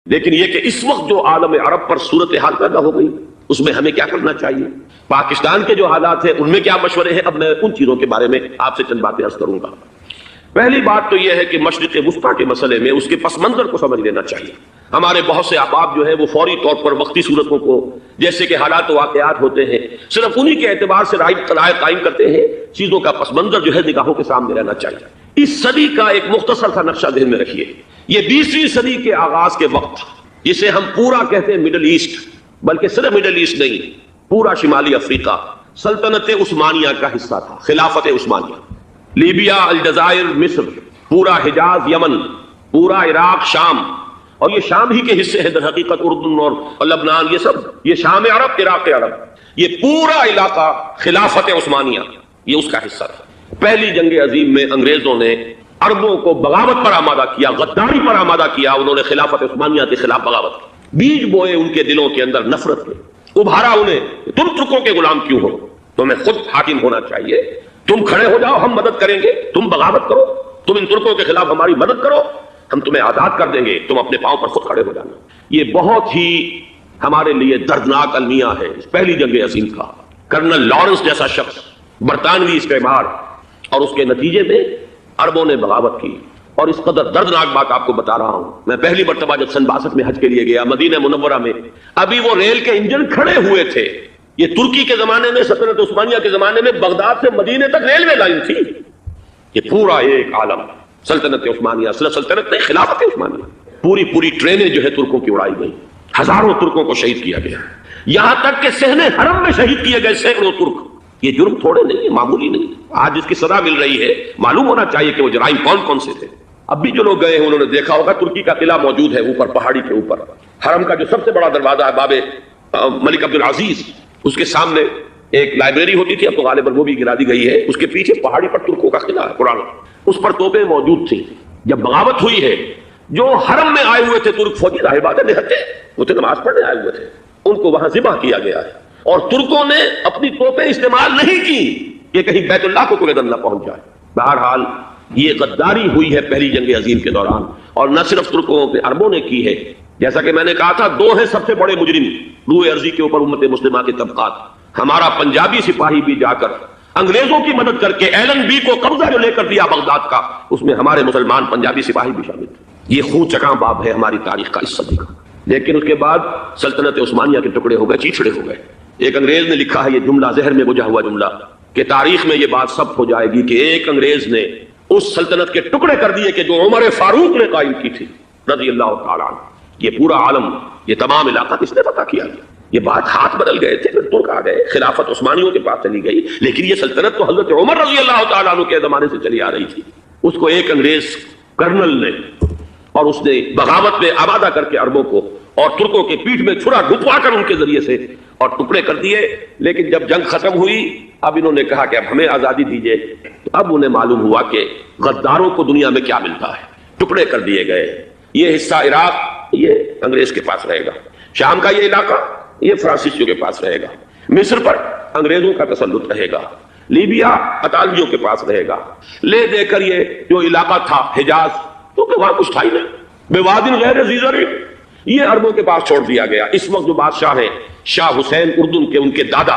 لیکن یہ کہ اس وقت جو عالم عرب پر صورتحال پیدا ہو گئی اس میں ہمیں کیا کرنا چاہیے، پاکستان کے جو حالات ہیں ان میں کیا مشورے ہیں، اب میں ان چیزوں کے بارے میں آپ سے چند باتیں عرض کروں گا۔ پہلی بات تو یہ ہے کہ مشرق وسطیٰ کے مسئلے میں اس کے پس منظر کو سمجھ لینا چاہیے۔ ہمارے بہت سے احباب جو ہے وہ فوری طور پر وقتی صورتوں کو جیسے کہ حالات و واقعات ہوتے ہیں صرف انہی کے اعتبار سے رائے قائم کرتے ہیں، چیزوں کا پس منظر جو ہے نگاہوں کے سامنے رہنا چاہیے۔ اس صدی کا ایک مختصر سا نقشہ ذہن میں رکھیے، یہ 20ویں صدی کے آغاز کے وقت جسے ہم پورا کہتے ہیں مڈل ایسٹ، بلکہ صرف مڈل ایسٹ نہیں، پورا شمالی افریقہ سلطنت عثمانیہ کا حصہ تھا، خلافت عثمانیہ، لیبیا، الجزائر، مصر، پورا حجاز، یمن، پورا عراق، شام، اور یہ شام ہی کے حصے ہیں در حقیقت اردن اور لبنان، یہ سب یہ شام عرب، عراق عرب، یہ پورا علاقہ خلافت عثمانیہ یہ اس کا حصہ تھا۔ پہلی جنگ عظیم میں انگریزوں نے عربوں کو بغاوت پر آمادہ کیا، غداری پر آمادہ کیا، انہوں نے خلافت عثمانیہ کے خلاف بغاوت کی، بیج بوئے ان کے دلوں کے اندر نفرت میں، ابھارا انہیں، تم ترکوں کے غلام کیوں ہو، تمہیں خود حاکم ہونا چاہیے، تم کھڑے ہو جاؤ، ہم مدد کریں گے، تم بغاوت کرو، تم ان ترکوں کے خلاف ہماری مدد کرو، ہم تمہیں آزاد کر دیں گے، تم اپنے پاؤں پر خود کھڑے ہو جانا۔ یہ بہت ہی ہمارے لیے دردناک المیہ ہے اس پہلی جنگ عظیم کا۔ کرنل لارنس جیسا شخص، برطانوی استعمار، اور اس کے نتیجے میں عربوں نے بغاوت کی، اور اس قدر دردناک بات آپ کو بتا رہا ہوں، میں پہلی مرتبہ جب سن 62 میں حج کے لیے گیا مدینہ منورہ میں، ابھی وہ ریل کے انجن کھڑے ہوئے تھے۔ یہ ترکی کے زمانے میں، سلطنت عثمانیہ کے زمانے میں بغداد سے مدینے تک ریلوے لائن تھی۔ یہ پورا ایک عالم سلطنت عثمانیہ، سلطنت نہیں، خلافت عثمانیہ، پوری ٹرینیں جو ہے ترکوں کی اڑائی گئی، ہزاروں ترکوں کو شہید کیا گیا، یہاں تک کہ صحن حرم میں شہید کیے گئے سینکڑوں ترک۔ یہ جرم تھوڑے نہیں، معمولی نہیں، آج جس کی سزا مل رہی ہے معلوم ہونا چاہیے کہ وہ جرائم کون کون سے تھے۔ اب بھی جو لوگ گئے ہیں انہوں نے دیکھا ہوگا ترکی کا قلعہ موجود ہے اوپر پہاڑی کے اوپر، حرم کا جو سب سے بڑا دروازہ ہے باب ملک عبد العزیز، اس کے سامنے ایک لائبریری ہوتی تھی، اب تو غالباً وہ بھی گرا دی گئی ہے، اس کے پیچھے پہاڑی پر ترکوں کا قلعہ ہے پرانا، اس پر توپیں موجود تھیں۔ جب بغاوت ہوئی ہے، جو حرم میں آئے ہوئے تھے ترک فوجی، ظاہر بات ہے نہتے، وہ تو نماز پڑھنے آئے ہوئے تھے، ان کو وہاں ذبح کیا گیا ہے، اور ترکوں نے اپنی توپیں استعمال نہیں کی کہ کہیں بیت اللہ کو کوئی نہ پہنچ جائے۔ بہرحال یہ غداری ہوئی ہے پہلی جنگ عظیم کے دوران، اور نہ صرف ترکوں پہ عربوں نے کی ہے، جیسا کہ میں نے کہا تھا دو ہیں سب سے بڑے مجرم روئے ارضی کے اوپر امت مسلمہ کے طبقات۔ ہمارا پنجابی سپاہی بھی جا کر انگریزوں کی مدد کر کے ایلن بی کو قبضہ جو لے کر دیا بغداد کا، اس میں ہمارے مسلمان پنجابی سپاہی بھی شامل تھے۔ یہ خون چکاں باب ہے ہماری تاریخ کا اس صدی کا۔ لیکن اس کے بعد سلطنت عثمانیہ کے ٹکڑے ہو گئے، چیچڑے ہو گئے۔ ایک انگریز نے لکھا ہے یہ جملہ، ذہن میں گجا ہوا جملہ، کہ تاریخ میں یہ بات ثبت ہو جائے گی کہ ایک انگریز نے اس سلطنت کے ٹکڑے کر دیے کہ جو عمر فاروق نے قائم کی تھی رضی اللہ تعالیٰ عنہ۔ یہ پورا عالم، یہ تمام علاقہ کس نے فتح کیا؟ یہ بات ہاتھ بدل گئے تھے، پھر ترک آ گئے، خلافت عثمانیوں کے پاس چلی گئی، لیکن یہ سلطنت تو حضرت عمر رضی اللہ تعالیٰ عنہ کے زمانے سے چلی آ رہی تھی۔ اس کو ایک انگریز کرنل نے، اور اس نے بغاوت میں آبادہ کر کے عربوں کو اور ترکوں کے پیٹھ میں چھرا ڈھپوا کر ان کے ذریعے سے اور ٹکڑے کر دیے۔ لیکن جب جنگ ختم ہوئی، اب انہوں نے کہا کہ اب ہمیں آزادی دیجیے، تو اب انہیں معلوم ہوا کہ غداروں کو دنیا میں کیا ملتا ہے، ٹکڑے کر دیے گئے۔ یہ حصہ عراق یہ انگریز کے پاس رہے گا، شام کا یہ علاقہ یہ فرانسیسیوں کے پاس رہے گا، مصر پر انگریزوں کا تسلط رہے گا، لیبیا اطالویوں کے پاس رہے گا، لے دے کر یہ جو علاقہ تھا حجاز، کیونکہ وہاں کچھ تھا ہی نہیں، بوادٍ غیر ذی زرع، یہ عربوں کے پاس چھوڑ دیا گیا۔ اس وقت جو بادشاہ ہیں شاہ حسین اردن کے، ان کے دادا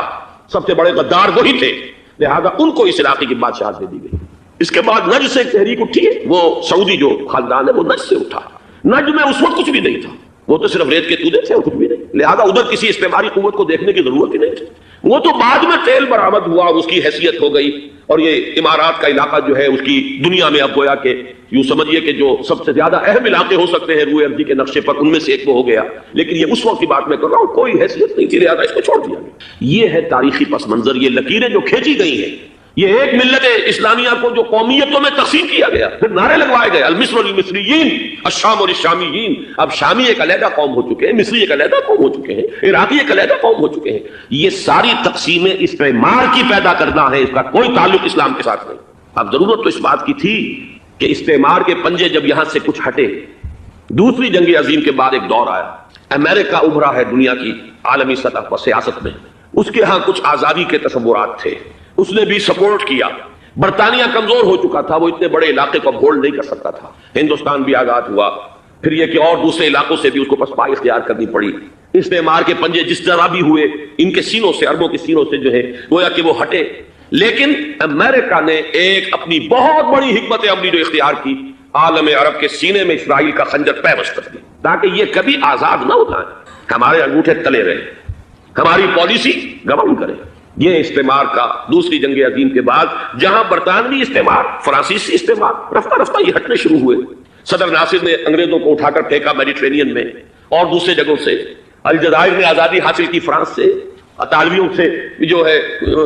سب سے بڑے غدار وہی تھے، لہذا ان کو اس علاقے کی بادشاہت دے دی گئی۔ اس کے بعد نجد سے ایک تحریک اٹھی ہے، وہ سعودی جو خاندان ہے وہ نجد سے اٹھا۔ نجد میں اس وقت کچھ بھی نہیں تھا، وہ تو صرف ریت کے تودے تھے اور کچھ بھی نہیں، لہذا ادھر کسی استعماری قوت کو دیکھنے کی ضرورت ہی نہیں تھی۔ وہ تو بعد میں تیل برآمد ہوا اور اس کی حیثیت ہو گئی، اور یہ امارات کا علاقہ جو ہے اس کی دنیا میں اب گویا کہ یوں سمجھیے کہ جو سب سے زیادہ اہم علاقے ہو سکتے ہیں روئے ارضی کے نقشے پر، ان میں سے ایک وہ ہو گیا۔ لیکن یہ اس وقت کی بات میں کر رہا ہوں، کوئی حیثیت نہیں تھی، لہذا اس کو چھوڑ دیا گیا۔ یہ ہے تاریخی پس منظر، یہ لکیریں جو کھینچی گئی ہیں، یہ ایک ملت اسلامیہ کو جو قومیتوں میں تقسیم کیا گیا، پھر نعرے لگوائے گئے المصر للمصریین، الشام للشامیین۔ اب شامی ایک علیحدہ قوم ہو چکے ہیں، مصری ایک علیحدہ قوم ہو چکے ہیں، عراقی ایک علیحدہ قوم ہو چکے ہیں۔ یہ ساری تقسیمیں استعمار کی پیدا کرنا ہے، اس کا کوئی تعلق اسلام کے ساتھ نہیں۔ اب ضرورت تو اس بات کی تھی کہ استعمار کے پنجے جب یہاں سے کچھ ہٹے، دوسری جنگ عظیم کے بعد ایک دور آیا، امریکہ ابھرا ہے دنیا کی عالمی سطح پر سیاست میں، اس کے ہاں کچھ آزادی کے تصورات تھے، اس نے بھی سپورٹ کیا۔ برطانیہ کمزور ہو چکا تھا، وہ اتنے بڑے علاقے کو ہولڈ نہیں کر سکتا تھا، ہندوستان بھی آزاد ہوا، پھر یہ کہ اور دوسرے علاقوں سے بھی اس کو پسپائی اختیار کرنی پڑی. استعمار کے پنجے جس طرح بھی ہوئے ان کے سینوں سے، عربوں کے سینوں سے جو ہے گویا کہ وہ ہٹے. لیکن امریکہ نے ایک اپنی بہت بڑی حکمت عملی جو اختیار کی، عالم عرب کے سینے میں اسرائیل کا خنجر پیوست کر دی تاکہ یہ کبھی آزاد نہ ہو جائیں، ہمارے انگوٹھے تلے رہے، ہماری پالیسی گورن کرے. یہ استعمار کا دوسری جنگ عظیم کے بعد جہاں برطانوی استعمار، فرانسیسی استعمار رفتہ رفتہ یہ ہٹنے شروع ہوئے. صدر ناصر نے انگریزوں کو اٹھا کر پھینکا میڈیٹرینین میں اور دوسرے جگہوں سے. الجزائر نے آزادی حاصل کی فرانس سے، اطالویوں سے جو ہے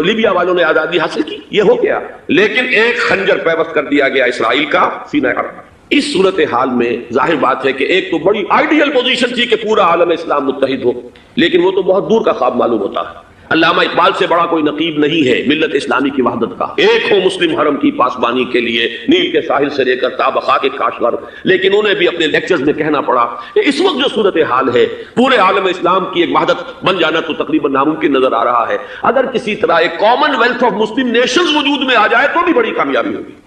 لیبیا والوں نے آزادی حاصل کی. یہ ہو گیا، لیکن ایک خنجر پیوست کر دیا گیا اسرائیل کا سینہ عرب. اس صورتحال میں ظاہر بات ہے کہ ایک تو بڑی آئیڈیل پوزیشن تھی کہ پورا عالم اسلام متحد ہو، لیکن وہ تو بہت دور کا خواب معلوم ہوتا ہے. علامہ اقبال سے بڑا کوئی نقیب نہیں ہے ملت اسلامی کی وحدت کا. ایک ہو مسلم حرم کی پاسبانی کے لیے نیل کے ساحل سے لے کر تابخا کے کاشغر. لیکن انہیں بھی اپنے لیکچرز میں کہنا پڑا کہ اس وقت جو صورتحال ہے پورے عالم اسلام کی ایک وحدت بن جانا تو تقریباً ناممکن نظر آ رہا ہے. اگر کسی طرح ایک common wealth of Muslim nations وجود میں آ جائے تو بھی بڑی کامیابی ہوگی،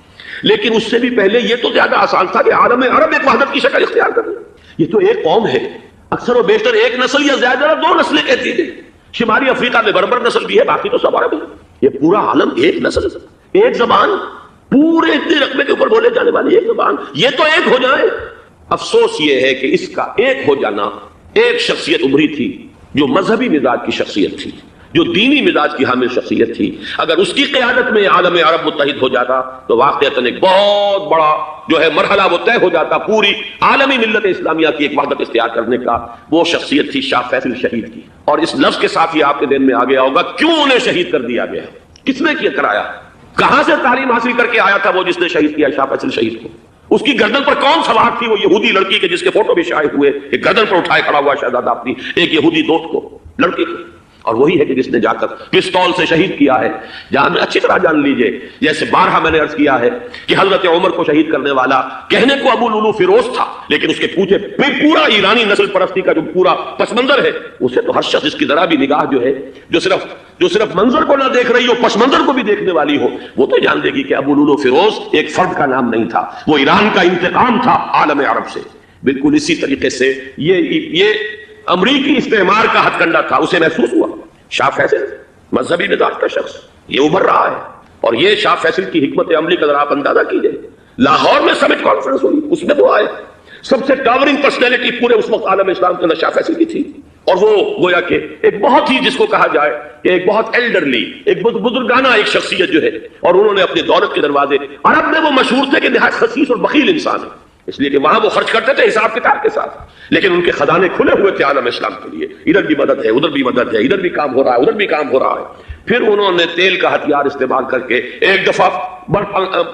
لیکن اس سے بھی پہلے یہ تو زیادہ آسان تھا کہ عالم عرب ایک وحدت کی شکل اختیار کر لے. یہ تو ایک قوم ہے، اکثر و بیشتر ایک نسل یا زیادہ دو نسلیں کہتی ہیں. شمالی افریقہ میں بربر نسل بھی ہے، باقی تو سب عرب ہے. یہ پورا عالم ایک نسل، ایک زبان، پورے اتنے رقبے کے اوپر بولے جانے والی ایک زبان، یہ تو ایک ہو جائے. افسوس یہ ہے کہ اس کا ایک ہو جانا، ایک شخصیت ابھری تھی جو مذہبی مزاج کی شخصیت تھی، جو دینی مزاج کی حامل شخصیت تھی. اگر اس کی قیادت میں عالم عرب متحد ہو جاتا تو واقعتاً ایک بہت بڑا جو ہے مرحلہ وہ طے ہو جاتا پوری عالمی ملت اسلامیہ کی ایک وحدت اختیار کرنے کا. وہ شخصیت تھی شاہ فیصل شہید کی. اور اس لفظ کے ساتھ ہی آپ کے ذہن میں آ گیا ہوگا کیوں انہیں شہید کر دیا گیا، کس نے کیا کرایا، کہاں سے تعلیم حاصل کر کے آیا تھا وہ جس نے شہید کیا شاہ فیصل شہید کو. اس کی گردن پر کون سوار تھی، وہ یہودی لڑکی کے جس کے فوٹو بھی شائع ہوئے کہ گردن پر اٹھائے کھڑا ہوا شہزادہ اپنی ایک یہودی دوست کو، لڑکی کو. اور وہی ہے کہ جس نے جا کر پستول سے شہید کیا ہے. جہاں میں اچھی طرح جان لیجئے، جیسے بارہا میں نے عرض کیا ہے کہ حضرت عمر کو شہید کرنے والا کہنے کو ابو لولو فیروز تھا، لیکن اس کے پیچھے پورا ایرانی نسل پرستی کا جو پورا پس منظر ہے، اسے تو ہر شخص اس کی ذرا بھی نگاہ جو ہے جو صرف منظر کو نہ دیکھ رہی ہو، پس منظر کو بھی دیکھنے والی ہو، وہ تو جان دے گی کہ ابو لولو فیروز ایک فرد کا نام نہیں تھا، وہ ایران کا انتقام تھا عالم عرب سے. بالکل اسی طریقے سے یہ امریکی استعمار کا ہتھ کنڈا تھا، اسے محسوس ہوا. شاہ فیصل مذہبی مزاج کا شخص یہ ابھر رہا ہے، اور یہ شاہ فیصل کی حکمت عملی کا ذرا آپ اندازہ کیجئے. لاہور میں سمٹ کانفرنس ہوئی، اس میں وہ آئے، سب سے ٹاورنگ پرسنالٹی پورے اس وقت عالم اسلام کے اندر شاہ فیصل کی تھی. اور وہ گویا کہ ایک بہت ہی جس کو کہا جائے کہ ایک بہت ایلڈرلی، ایک بزرگانہ ایک شخصیت جو ہے، اور انہوں نے اپنے دولت کے دروازے، عرب میں وہ مشہور تھے کہ نہایت خسیس اور بخیل انسان ہے، اس لیے کہ وہاں وہ خرچ کرتے تھے حساب کتاب کے ساتھ، لیکن ان کے خزانے کھلے ہوئے تھے عالم اسلام کے لیے. ادھر بھی مدد ہے، ادھر بھی مدد ہے، ادھر بھی کام ہو رہا ہے، ادھر بھی کام ہو رہا ہے. پھر انہوں نے تیل کا ہتھیار استعمال کر کے ایک دفعہ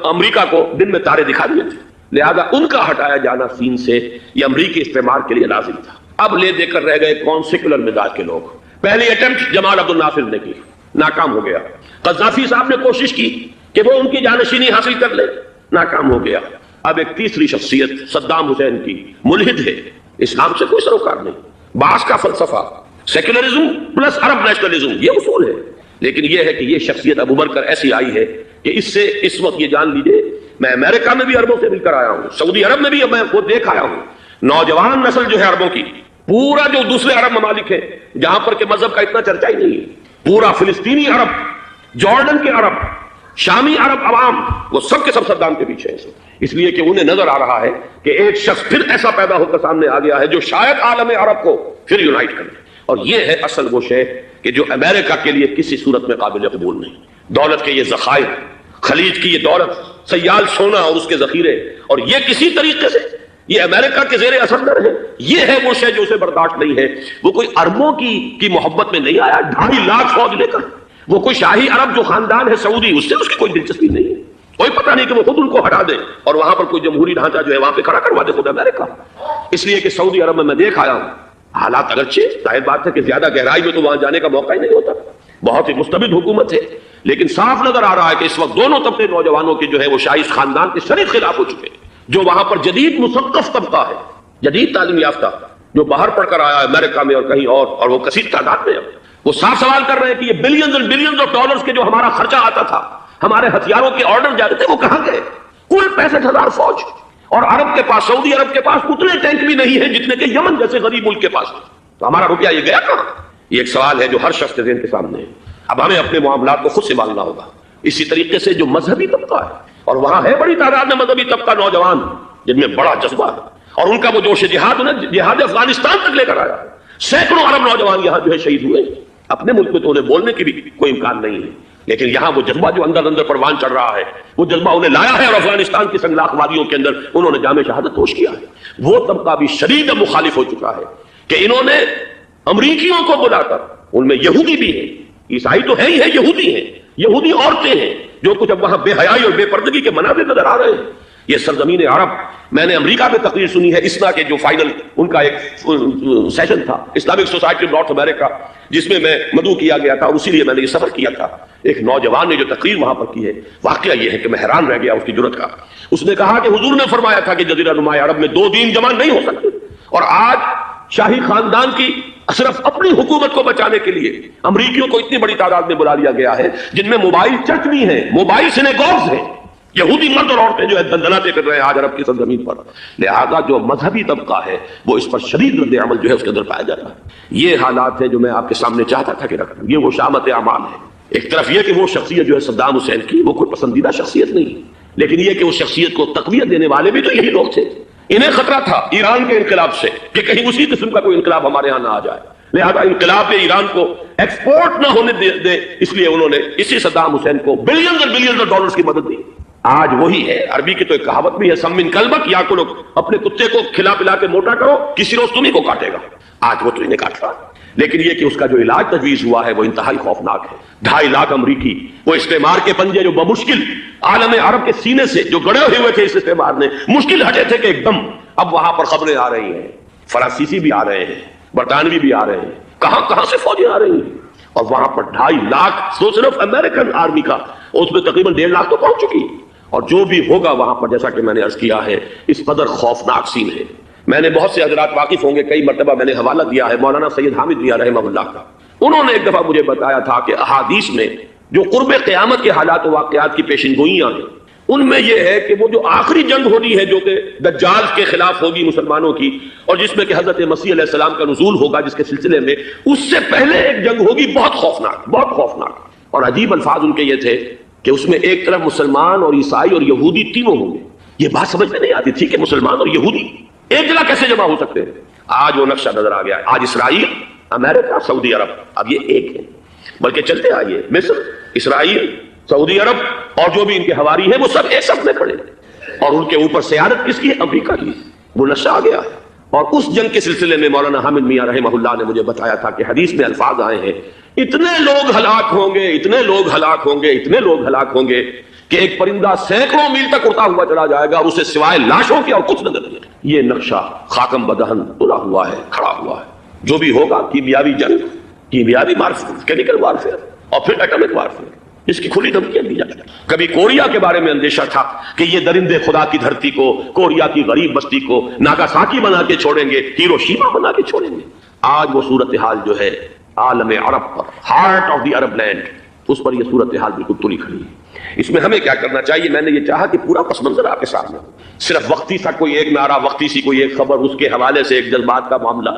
امریکہ کو دن میں تارے دکھا دیے تھے. لہذا ان کا ہٹایا جانا سین سے یہ امریکی استعمار کے لیے لازم تھا. اب لے دے کر رہ گئے کون؟ سیکولر مزاج کے لوگ. پہلی اٹیمپٹ جمال عبد الناصر نے کی، ناکام ہو گیا. قذافی صاحب نے کوشش کی کہ وہ ان کی جانشینی حاصل کر لے، ناکام ہو گیا. اب ایک تیسری شخصیت صدام حسین کی، ملحد ہے، اسلام سے کوئی سروکار نہیں. بعث کا فلسفہ سیکولرزم پلس عرب نیشنلزم یہ اصول ہے. لیکن یہ ہے کہ یہ شخصیت ابو ابھر کر ایسی آئی ہے کہ اس سے اس وقت یہ جان لیجئے، میں امریکہ میں بھی عربوں سے مل کر آیا ہوں، سعودی عرب میں بھی میں وہ دیکھ آیا ہوں. نوجوان نسل جو ہے عربوں کی، پورا جو دوسرے عرب ممالک ہیں جہاں پر کہ مذہب کا اتنا چرچا ہی نہیں ہے، پورا فلسطینی عرب، جارڈن کے عرب، شامی عرب عوام، وہ سب کے سب صدام کے پیچھے ہیں. اس لیے کہ انہیں نظر آ رہا ہے کہ ایک شخص پھر ایسا پیدا ہو کر سامنے آ گیا ہے جو شاید عالم عرب کو پھر یونائٹ کرے. اور یہ ہے اصل وہ شے کہ جو امریکہ کے لیے کسی صورت میں قابل قبول نہیں. دولت کے یہ ذخائر، خلیج کی یہ دولت، سیال سونا اور اس کے ذخیرے، اور یہ کسی طریقے سے یہ امریکہ کے زیر اثر نہ رہے. یہ ہے وہ شے جو اسے برداشت نہیں ہے. وہ کوئی عربوں کی محبت میں نہیں آیا 2.5 لاکھ فوج لے کر. وہ کوئی شاہی عرب جو خاندان ہے سعودی، اس سے اس کی کوئی دلچسپی نہیں ہے. کوئی پتہ نہیں کہ وہ خود ان کو ہٹا دے اور وہاں پر کوئی جمہوری ڈھانچہ جو ہے وہاں پہ کھڑا کروا دے خود امریکہ. اس لیے کہ سعودی عرب میں دیکھ آیا ہوں حالات، اگرچہ ظاہر بات ہے کہ زیادہ گہرائی میں تو وہاں جانے کا موقع ہی نہیں ہوتا، بہت ہی مستبد حکومت ہے، لیکن صاف نظر آ رہا ہے کہ اس وقت دونوں طبقے نوجوانوں کے جو ہے وہ شاہی خاندان کے شدید خلاف ہو چکے ہیں. جو وہاں پر جدید مثقف طبقہ ہے، جدید تعلیم یافتہ، جو باہر پڑھ کر آیا ہے امریکہ میں اور کہیں اور وہ کثیر تعداد میں، وہ صاف سوال کر رہے ہیں کہ یہ billions and billions of dollars کے جو ہمارا خرچہ آتا تھا، ہمارے ہتھیاروں کے آرڈر جاتے تھے، وہ کہاں گئے؟ کل 65,000 فوج، اور عرب کے پاس، سعودی عرب کے پاس اتنے ٹینک بھی نہیں ہیں جتنے کہ یمن جیسے غریب ملک کے پاس، تو ہمارا روپیہ یہ گیا کہاں؟ یہ ایک سوال ہے جو ہر شخص کے ذہن کے سامنے ہے۔ اب ہمیں اپنے معاملات کو خود سنبھالنا ہوگا۔ اسی طریقے سے جو مذہبی طبقہ ہے، اور وہاں ہے بڑی تعداد میں مذہبی طبقہ نوجوان جن میں بڑا جذبہ ہے، اور ان کا وہ جوش جہاد انہیں جہاد افغانستان تک لے کر آیا۔ سینکڑوں عرب نوجوان یہاں جو ہے شہید ہوئے، اپنے ملک میں تو انہیں بولنے کی بھی کوئی امکان نہیں ہے، لیکن یہاں وہ جذبہ جو اندر اندر پروان چڑھ رہا ہے، وہ جذبہ انہیں لایا ہے، اور افغانستان کی سنگلاخ وادیوں کے اندر انہوں نے جام شہادت نوش کیا ہے۔ وہ طبقہ بھی شدید مخالف ہو چکا ہے کہ انہوں نے امریکیوں کو بلا کر، ان میں یہودی بھی ہیں، عیسائی تو ہے ہی ہے، یہودی ہیں، یہودی عورتیں ہیں، جو کچھ اب وہاں بے حیائی اور بے پردگی کے مناظر نظر آ رہے ہیں۔ یہ سرزمین عرب، میں نے امریکہ میں تقریر سنی ہے اسنا کے جو فائنل ان کا ایک سیشن تھا، اسلامک سوسائٹی آف نارتھ امریکہ، جس میں میں مدعو کیا گیا تھا، اور اسی لیے میں نے یہ سفر کیا تھا۔ ایک نوجوان نے جو تقریر وہاں پر کی ہے، واقعہ یہ ہے کہ میں حیران رہ گیا اس کی جرأت کا۔ اس نے کہا کہ حضور نے فرمایا تھا کہ جزیرہ نما عرب میں دو دین جمع نہیں ہو سکتے، اور آج شاہی خاندان کی صرف اپنی حکومت کو بچانے کے لیے امریکیوں کو اتنی بڑی تعداد میں بلا لیا گیا ہے، جن میں موبائل چرچ بھی ہیں، موبائل سینیگوگز ہیں، یہودی مرد اور عورتیں جو ہے دندناتے پھر رہے ہیں آج عرب کی سرزمین پر۔ لہذا جو مذہبی طبقہ ہے وہ اس پر شدید رد عمل جو ہے اس کے اندر پایا جاتا ہے۔ یہ حالات ہیں جو میں آپ کے سامنے چاہتا تھا کہ رکھوں۔ یہ وہ شامت اعمال ہے۔ ایک طرف یہ کہ وہ شخصیت جو ہے صدام حسین کی، وہ کوئی پسندیدہ شخصیت نہیں، لیکن یہ کہ اس شخصیت کو تقویت دینے والے بھی تو یہی لوگ تھے۔ انہیں خطرہ تھا ایران کے انقلاب سے کہ کہیں اسی قسم کا کوئی انقلاب ہمارے ہاں نہ آ جائے، لہذا انقلاب ایران کو ایکسپورٹ نہ ہونے دے، اس لیے انہوں نے اسی صدام حسین کو بلینز اور بلینز آف ڈالرز کی مدد دی۔ آج وہی ہے، عربی کی تو ایک کہاوت بھی ہے، سمن کلبک، یا کو لوگ اپنے کتے کو کھلا پلا کے موٹا کرو، کسی روز تمہیں کو کاٹے گا۔ آج وہ تو انہیں کاٹ رہا، لیکن یہ کہ اس کا جو علاج تجویز ہوا ہے وہ انتہائی خوفناک ہے۔ 2.5 لاکھ امریکی وہ استعمار کے پنجے جو بمشکل عالم عرب کے سینے سے جو گڑے ہوئے تھے اس استعمار نے، مشکل ہٹے تھے کہ ایک دم اب وہاں پر خبریں آ رہی ہیں، فرانسیسی بھی آ رہے ہیں، برطانوی بھی آ رہے ہیں، کہاں کہاں سے فوجیں آ رہی ہیں، اور وہاں پر 2.5 لاکھ تو صرف امریکن آرمی کا، اس میں تقریباً 1.5 لاکھ تو پہنچ چکی، اور جو بھی ہوگا وہاں پر جیسا کہ میں نے عرض کیا ہے اس قدر خوفناک سین ہے۔ میں نے بہت سے حضرات واقف ہوں گے، کئی مرتبہ میں نے حوالہ دیا ہے مولانا سید حامد میاں رحمہ اللہ کا، انہوں نے ایک دفعہ مجھے بتایا تھا کہ احادیث میں جو قرب قیامت کے حالات و واقعات کی پیشن گوئیاں ہیں، ان میں یہ ہے کہ وہ جو آخری جنگ ہونی ہے جو کہ دجال کے خلاف ہوگی مسلمانوں کی، اور جس میں کہ حضرت مسیح علیہ السلام کا نزول ہوگا، جس کے سلسلے میں اس سے پہلے ایک جنگ ہوگی بہت خوفناک، بہت خوفناک، اور عجیب الفاظ ان کے یہ تھے کہ اس میں ایک طرف مسلمان اور عیسائی اور یہودی تینوں ہوں گے۔ یہ بات سمجھ میں نہیں آتی تھی کہ مسلمان اور یہودی ایک جگہ کیسے جمع ہو سکتے ہیں۔ آج وہ نقشہ نظر آ گیا، آج اسرائیل، امریکہ، سعودی عرب اب یہ ایک ہے، بلکہ چلتے آئیے مصر، اسرائیل، سعودی عرب اور جو بھی ان کے حواری ہیں وہ سب ایک صف میں کھڑے ہیں، اور ان کے اوپر سیادت کس کی ہے؟ امریکہ کی۔ وہ نقشہ آ گیا ہے، اور اس جنگ کے سلسلے میں مولانا حامد میاں رحمہ اللہ نے مجھے بتایا تھا کہ حدیث میں الفاظ آئے ہیں، اتنے لوگ ہلاک ہوں گے، اتنے لوگ ہلاک ہوں گے، اتنے لوگ ہلاک ہوں گے کہ ایک پرندہ سینکڑوں میل تک اڑتا ہوا چلا جائے گا، اسے سوائے لاشوں کے اور کچھ نظر نہیں۔ یہ نقشہ خاکم بدہن تلا ہوا ہے، کھڑا ہوا ہے۔ جو بھی ہوگا کیمیاوی جنگ، کیمیاوی وارفیئر، کیمیکل وارفیئر، اور پھر ایٹمک وارفیئر، اس کی کھلی دھمکیاں دی جاتی ہیں۔ کبھی کوریا کے بارے میں اندیشہ تھا کہ یہ درندے خدا کی دھرتی کو، کوریا کی غریب بستی کو ناگاساکی بنا کے چھوڑیں گے، ہیروشیما بنا کے چھوڑیں گے۔ آج وہ صورتحال جو ہے عالم عرب پر، heart of the Arab land, اس پر یہ صورتحال بالکل تلی کھڑی ہے۔ اس میں ہمیں کیا کرنا چاہیے؟ میں نے یہ چاہا کہ پورا پس منظر آپ کے سامنے ہو، صرف وقتی سا کوئی ایک نعرہ، وقتی سی کوئی ایک خبر، اس کے حوالے سے ایک جذبات کا معاملہ،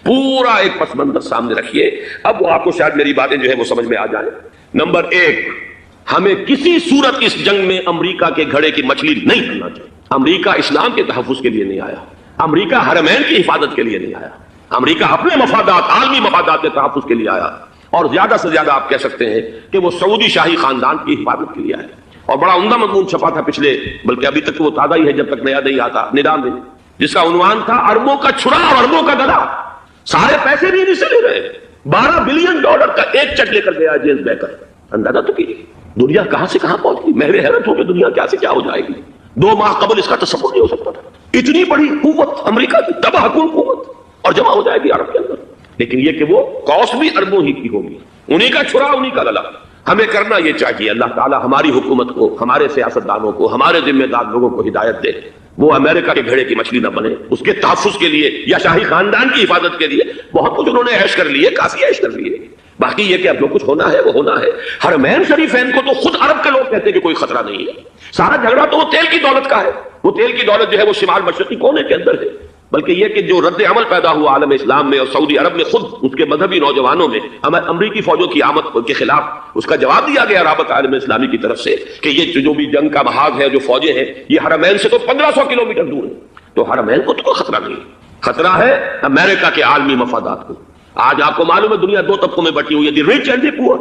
پورا ایک پس منظر سامنے رکھیے۔ اب وہ آپ کو شاید میری باتیں جو ہے وہ سمجھ میں آ جائیں۔ نمبر 1، ہمیں کسی صورت اس جنگ میں امریکہ کے گھڑے کی مچھلی نہیں بننا چاہیے۔ امریکہ اسلام کے تحفظ کے لیے نہیں آیا، امریکہ حرمین کی حفاظت کے لیے نہیں آیا، امریکہ اپنے مفادات، عالمی مفادات کے تحفظ کے لیے آیا، اور زیادہ سے زیادہ آپ کہہ سکتے ہیں کہ وہ سعودی شاہی خاندان کی حفاظت کے لیے آیا۔ اور بڑا عمدہ مضمون چھپا تھا پچھلے، بلکہ ابھی تک وہ تازہ ہی ہے جب تک نیا نہیں آتا، نظام میں، جس کا عنوان تھا اربوں کا چھڑا اور اربوں کا گدا۔ سارے پیسے بھی انہیں سے لے رہے ہیں، $12 بلین کا ایک چیک لے کر گیا جیمز بیکر۔ اندازہ تو کیجیے دنیا کہاں سے کہاں پہنچ گئی۔ میں حیرت ہوں کہ دنیا کیا سے کیا ہو جائے گی۔ 2 ماہ قبل اس کا تصور نہیں ہو سکتا تھا، اتنی بڑی قوت امریکہ کی، تباہ کن قوت، اور جمع ہو جائے گی عرب کے اندر۔ لیکن یہ کہ وہ کاسٹ بھی اربوں ہی کی ہوگی، انہی کا چھڑا، انہی کا گلا۔ ہمیں کرنا یہ چاہیے، اللہ تعالیٰ ہماری حکومت کو، ہمارے سیاستدانوں کو، ہمارے ذمہ دار لوگوں کو ہدایت دے، وہ امریکہ کے گھڑے کی مچھلی نہ بنے۔ اس کے تحفظ کے لیے یا شاہی خاندان کی حفاظت کے لیے بہت کچھ انہوں نے عیش کر لیے، کافی عیش کر لیے۔ باقی یہ کہ اب جو کچھ ہونا ہے وہ ہونا ہے۔ حرمین شریفین کو تو خود عرب کے لوگ کہتے ہیں کہ کوئی خطرہ نہیں ہے، سارا جھگڑا تو وہ تیل کی دولت کا ہے۔ وہ تیل کی دولت جو ہے وہ شمال مشرقی کونے کے اندر ہے، بلکہ یہ کہ جو رد عمل پیدا ہوا عالم اسلام میں اور سعودی عرب میں خود اس کے مذہبی نوجوانوں میں امریکی فوجوں کی آمد کے خلاف اس کا جواب دیا گیا رابطہ عالم اسلامی کی طرف سے کہ یہ جو بھی جنگ کا محاذ ہے، جو فوجیں ہیں، یہ حرمین سے تو 1500 کلومیٹر دور ہے، تو حرمین کو تو کوئی خطرہ نہیں، خطرہ ہے امریکہ کے عالمی مفادات کو۔ آج آپ کو معلوم ہے دنیا دو طبقوں میں بٹی ہوئی ہے، دی رچ اینڈ دی پور۔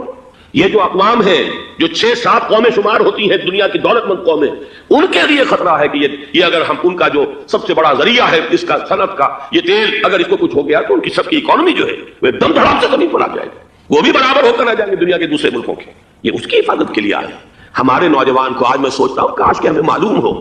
یہ جو اقوام ہیں، جو 6-7 قومیں شمار ہوتی ہیں دنیا کی دولت مند قومیں، ان کے لیے خطرہ ہے کہ یہ اگر ہم ان کا جو سب سے بڑا ذریعہ ہے اس کا صنعت کا یہ تیل، اگر اس کو کچھ ہو گیا تو ان کی سب کی اکانومی جو ہے وہ دم دھڑام سے زمین پر آ جائے گی، وہ بھی برابر ہو کر آ جائیں گے دنیا کے دوسرے ملکوں کے۔ یہ اس کی حفاظت کے لیے آئے۔ ہمارے نوجوان کو آج میں سوچتا ہوں کاش کہ ہمیں معلوم ہو،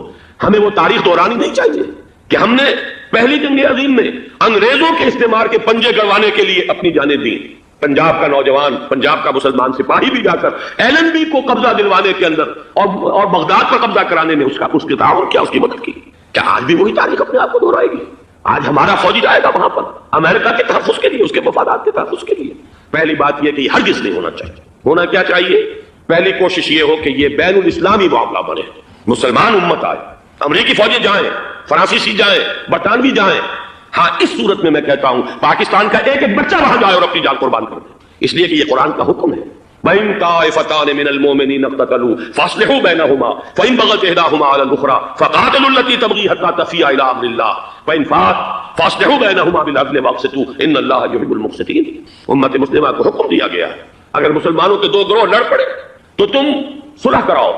ہمیں وہ تاریخ دہرانی نہیں چاہیے کہ ہم نے پہلی جنگ عظیم میں انگریزوں کے استعمار کے پنجے گڑوانے کے لیے اپنی جانیں دی۔ پنجاب کا نوجوان، پنجاب کا مسلمان سپاہی بھی جا کر ایلن بی کو قبضہ دلوانے کے اندر اور بغداد پر قبضہ کرانے میں اس کے تعاون کیا، اس کی مدد کی۔ کیا آج بھی وہی تاریخ اپنے آپ کو دہرائے گی؟ آج ہمارا فوجی جائے گا وہاں پر امریکہ کے تحفظ کے لیے، اس کے مفادات کے تحفظ کے لیے۔ پہلی بات یہ کہ یہ ہرگز نہیں ہونا چاہیے۔ ہونا کیا چاہیے؟ پہلی کوشش یہ ہو کہ یہ بین الاسلامی معاملہ بنے، مسلمان امت آئے، امریکی فوجی جائیں، فرانسیسی جائیں، برطانوی جائیں۔ ہاں اس صورت میں کہتا ہوں پاکستان کا ایک ایک بچہ وہاں جائے اور اپنی جان قربان کر دے، اس لیے کہ یہ قرآن کا حکم ہے۔ وَإِن طَائِفَتَانِ مِنَ الْمُؤْمِنِينَ اقْتَتَلُوا فَأَصْلِحُوا بَيْنَهُمَا فَإِن بَغَتْ إِحْدَاهُمَا عَلَى الْأُخْرَى فَقَاتِلُوا الَّتِي تَبْغِي حَتَّى تَفِيءَ إِلَىٰ أَمْرِ اللَّهِ فَإِن فَاءَتْ فَأَصْلِحُوا بَيْنَهُمَا بِالْعَدْلِ وَأَقْسِطُوا إِنَّ اللَّهَ يُحِبُّ الْمُقْسِطِينَ۔ امت مسلمہ کو حکم دیا گیا ہے اگر مسلمانوں کے دو گروہ لڑ پڑے تو تم صلح کراؤ،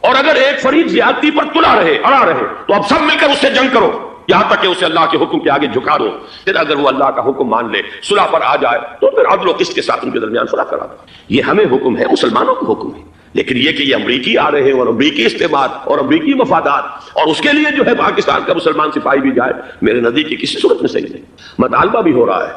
اور اگر ایک فریق زیادتی پر تلا رہے، اڑا رہے، تو اب سب مل کر اس سے جنگ کرو یہاں تک کہ اسے اللہ کے حکم کے آگے جھکا دو۔ پھر اگر وہ اللہ کا حکم مان لے، صلح پر آ جائے، تو پھر عدل و قسط کے ساتھ ان کے درمیان صلح کرا دو۔ یہ ہمیں حکم ہے، مسلمانوں کو حکم ہے۔ لیکن یہ کہ یہ امریکی آ رہے ہیں اور امریکی استعمار اور امریکی مفادات، اور اس کے لیے جو ہے پاکستان کا مسلمان سپاہی بھی جائے، میرے نزدیک کی کسی صورت میں صحیح نہیں۔ مطالبہ بھی ہو رہا ہے،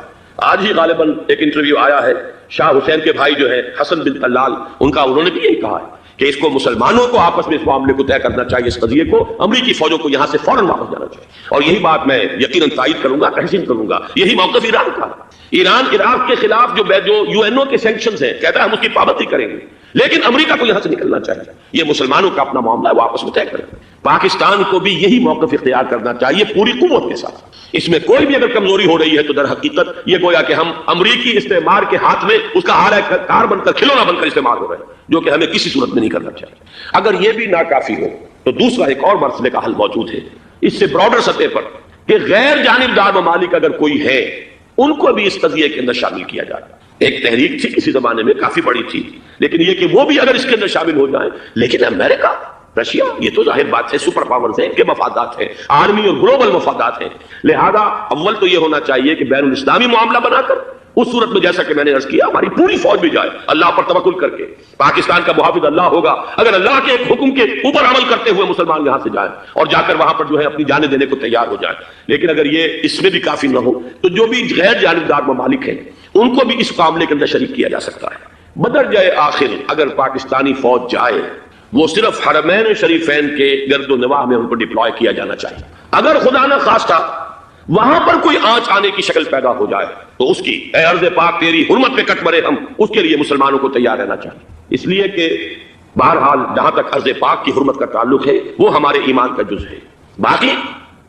آج ہی غالباً ایک انٹرویو آیا ہے، شاہ حسین کے بھائی جو ہے حسن بن طلال، انہوں نے بھی یہی کہا ہے کہ اس کو مسلمانوں کو آپس میں اس معاملے کو طے کرنا چاہیے، اس قضیے کو امریکی فوجوں کو یہاں سے فوراً واپس جانا چاہیے۔ اور یہی بات میں یقیناً تائید کروں گا، تحسین کروں گا۔ یہی موقف ایران کا، ایران عراق کے خلاف جو یو این او کے سینکشنز ہیں، کہتا ہے ہم اس کی پابندی کریں گے، لیکن امریکہ کو یہاں سے نکلنا چاہیے۔ یہ مسلمانوں کا اپنا معاملہ ہے، وہ آپس میں طے کریں۔ پاکستان کو بھی یہی موقف اختیار کرنا چاہیے پوری قوت کے ساتھ۔ اس میں کوئی بھی اگر کمزوری ہو رہی ہے تو در حقیقت یہ گویا کہ ہم امریکی استعمار کے ہاتھ میں اس کا ہارا کار بن کر، کھلونا بن کر استعمال ہو رہے ہیں، جو کہ ہمیں کسی صورت میں نہیں کرنا چاہیے۔ اگر یہ بھی ناکافی ہو تو دوسرا ایک اور مسئلے کا حل موجود ہے، اس سے براڈر سطح پر، کہ غیر جانبدار ممالک اگر کوئی ہے ان کو بھی اس قضیے کے اندر شامل کیا جائے۔ ایک تحریک تھی کسی زمانے میں، کافی بڑی تھی، لیکن یہ کہ وہ بھی اگر اس کے اندر شامل ہو جائیں۔ لیکن امریکہ، رشیا، یہ تو ظاہر بات ہے سپر پاورز ہیں، ان کے مفادات ہیں، عالمی اور گلوبل مفادات ہیں، لہذا اول تو یہ ہونا چاہیے کہ بین الاسلامی معاملہ بنا کر، اس صورت میں جیسا کہ میں نے عرض کیا ہماری پوری فوج بھی جائے اللہ پر توکل کر کے۔ پاکستان کا محافظ اللہ ہوگا، اگر اللہ کے ایک حکم کے اوپر عمل کرتے ہوئے مسلمان یہاں سے جائیں اور جا کر وہاں پر جو ہے اپنی جانیں دینے کو تیار ہو جائیں۔ لیکن اگر یہ اس میں بھی کافی نہ ہو تو جو بھی غیر جانبدار ممالک ہیں ان کو بھی اس معاملے کے اندر شریک کیا جا سکتا ہے۔ بدرجہ آخر اگر پاکستانی فوج جائے، وہ صرف حرمین شریفین کے گرد و نواح میں ان کو ڈپلوائے کیا جانا چاہیے۔ اگر خدا نہ خواستہ وہاں پر کوئی آنچ آنے کی شکل پیدا ہو جائے تو اس کی، اے ارض پاک تیری حرمت پہ کٹ مرے ہم، اس کے لیے مسلمانوں کو تیار رہنا چاہیے۔ اس لیے کہ بہرحال جہاں تک ارض پاک کی حرمت کا تعلق ہے وہ ہمارے ایمان کا جز ہے۔ باقی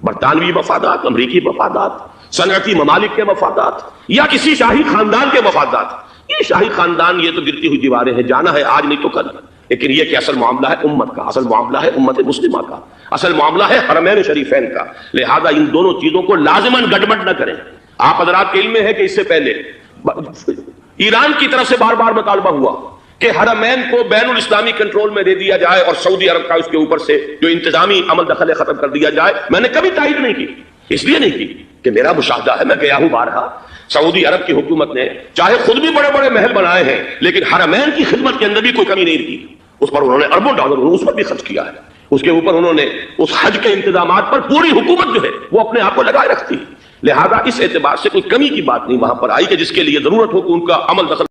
برطانوی مفادات، امریکی مفادات، صنعتی ممالک کے مفادات یا کسی شاہی خاندان کے مفادات، یہ شاہی خاندان یہ تو گرتی ہوئی دیواریں ہیں، جانا ہے آج نہیں تو کل، لیکن یہ کہ اصل معاملہ ہے امت کا، اصل معاملہ ہے امت مسلمہ کا، اصل معاملہ ہے حرمین شریفین کا۔ لہذا ان دونوں چیزوں کو لازماً گڑبڑ نہ کریں۔ آپ حضرات کے علم میں ہے کہ اس سے پہلے ایران کی طرف سے بار بار مطالبہ ہوا کہ حرمین کو بین الاسلامی کنٹرول میں دے دیا جائے اور سعودی عرب کا اس کے اوپر سے جو انتظامی عمل دخل ختم کر دیا جائے۔ میں نے کبھی تائید نہیں کی، اس لیے نہیں کی کہ میرا مشاہدہ ہے، میں گیا ہوں بارہا، سعودی عرب کی حکومت نے چاہے خود بھی بڑے بڑے محل بنائے ہیں لیکن حرمین کی خدمت کے اندر بھی کوئی کمی نہیں کی، اس پر انہوں نے اربوں ڈالر اس پر بھی خرچ کیا ہے، اس کے اوپر انہوں نے اس حج کے انتظامات پر پوری حکومت جو ہے وہ اپنے آپ کو لگائے رکھتی ہے۔ لہذا اس اعتبار سے کوئی کمی کی بات نہیں وہاں پر آئی کہ جس کے لیے ضرورت ہو کہ ان کا عمل دخل